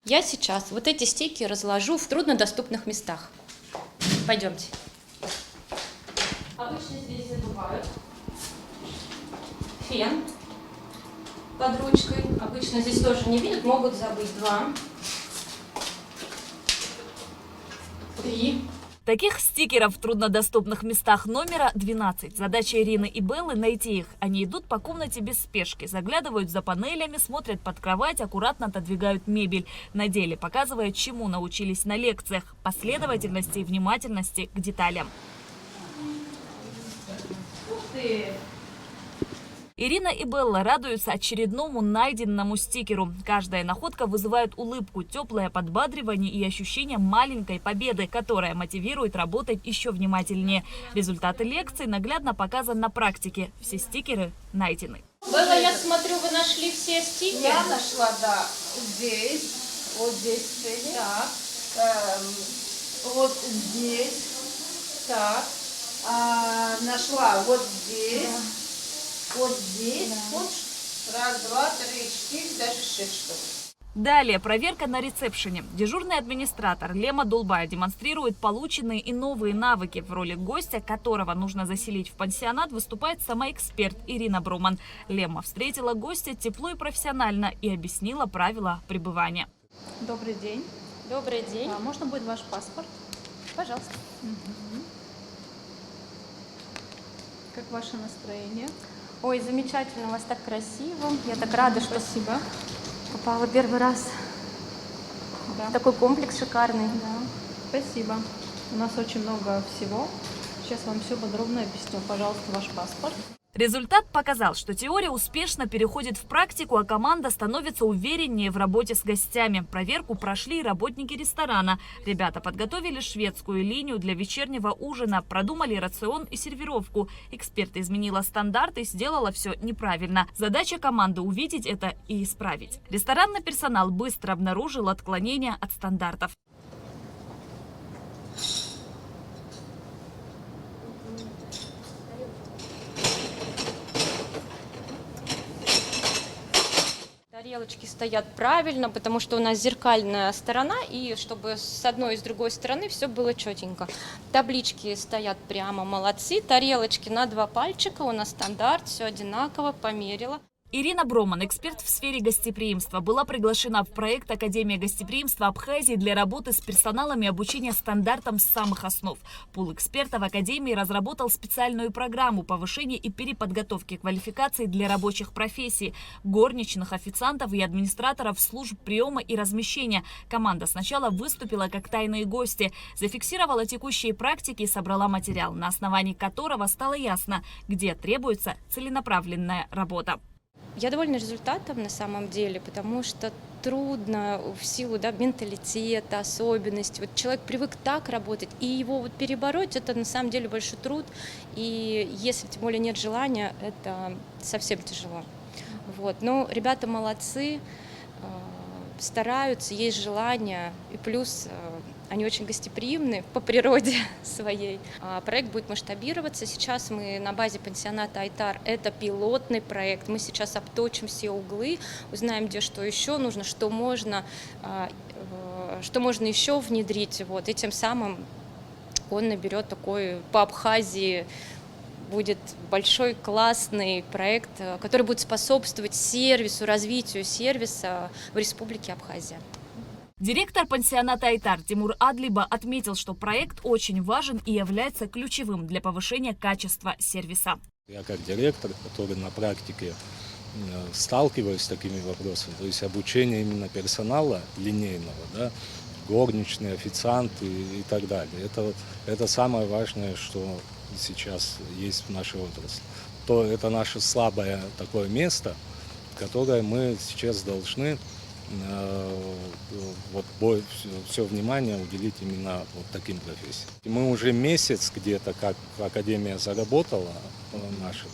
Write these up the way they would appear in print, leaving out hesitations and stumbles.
Я сейчас вот эти стейки разложу в труднодоступных местах. Пойдемте. Обычно здесь забывают фен под ручкой. Обычно здесь тоже не видят, могут забыть 2, 3. Таких стикеров в труднодоступных местах номера 12. Задача Ирины и Беллы – найти их. Они идут по комнате без спешки, заглядывают за панелями, смотрят под кровать, аккуратно отодвигают мебель. На деле показывают, чему научились на лекциях – последовательности и внимательности к деталям. Ух ты! Ирина и Белла радуются очередному найденному стикеру. Каждая находка вызывает улыбку, теплое подбадривание и ощущение маленькой победы, которая мотивирует работать еще внимательнее. Результаты лекций наглядно показаны на практике. Все стикеры найдены. Белла, я смотрю, вы нашли все стикеры? Я нашла, да, здесь, вот здесь цели. Так, Вот здесь. так. Нашла вот здесь. Вот здесь. Вот раз, два, три, 4, даже 6 штук. Далее проверка на ресепшене. Дежурный администратор Лема Дулбай демонстрирует полученные и новые навыки. В роли гостя, которого нужно заселить в пансионат, выступает сама эксперт Ирина Броман. Лема встретила гостя тепло и профессионально и объяснила правила пребывания. Добрый день. Добрый день. Можно будет ваш паспорт? Пожалуйста. Как ваше настроение? Ой, замечательно, у вас так красиво. Я так рада, что Спасибо. попала первый раз Да. в такой комплекс шикарный. Да. Спасибо. У нас очень много всего. Сейчас вам все подробно объясню. Пожалуйста, ваш паспорт. Результат показал, что теория успешно переходит в практику, а команда становится увереннее в работе с гостями. Проверку прошли и работники ресторана. Ребята подготовили шведскую линию для вечернего ужина, продумали рацион и сервировку. Эксперт изменила стандарты и сделала все неправильно. Задача команды – увидеть это и исправить. Ресторанный персонал быстро обнаружил отклонения от стандартов. Тарелочки стоят правильно, потому что у нас зеркальная сторона, и чтобы с одной и с другой стороны все было четенько. Таблички стоят прямо, молодцы. Тарелочки на 2 пальчика, у нас стандарт, все одинаково, померила. Ирина Броман, эксперт в сфере гостеприимства, была приглашена в проект Академия гостеприимства Абхазии для работы с персоналом и обучения стандартам с самых основ. Пул экспертов Академии разработал специальную программу повышения и переподготовки квалификаций для рабочих профессий, горничных, официантов и администраторов служб приема и размещения. Команда сначала выступила как тайные гости, зафиксировала текущие практики и собрала материал, на основании которого стало ясно, где требуется целенаправленная работа. Я довольна результатом на самом деле, потому что трудно в силу менталитета, особенностей. Вот человек привык так работать, и его перебороть – это на самом деле большой труд. И если тем более нет желания, это совсем тяжело. Но ребята молодцы, стараются, есть желание, и плюс они очень гостеприимны по природе своей. Проект будет масштабироваться. Сейчас мы на базе пансионата Айтар. Это пилотный проект. Мы сейчас обточим все углы, узнаем, где что еще нужно, что можно еще внедрить. И тем самым он наберет такой по Абхазии. Будет большой классный проект, который будет способствовать сервису, развитию сервиса в Республике Абхазия. Директор пансионата Айтар Тимур Адлиба отметил, что проект очень важен и является ключевым для повышения качества сервиса. Я как директор, который на практике сталкиваюсь с такими вопросами, то есть обучение именно персонала линейного, горничные, официанты и так далее. Это самое важное, что сейчас есть в нашей отрасли. Это наше слабое такое место, которое мы сейчас должны все внимание уделить именно таким профессиям. И мы уже месяц где-то, как Академия заработала наша,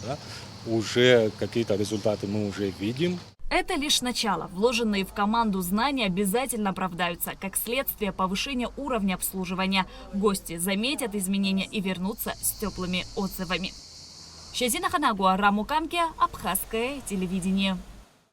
уже какие-то результаты мы уже видим. Это лишь начало. Вложенные в команду знания обязательно оправдаются. Как следствие повышения уровня обслуживания. Гости заметят изменения и вернутся с теплыми отзывами. Шазина Ханагуа, Раму Камке, Абхазское телевидение.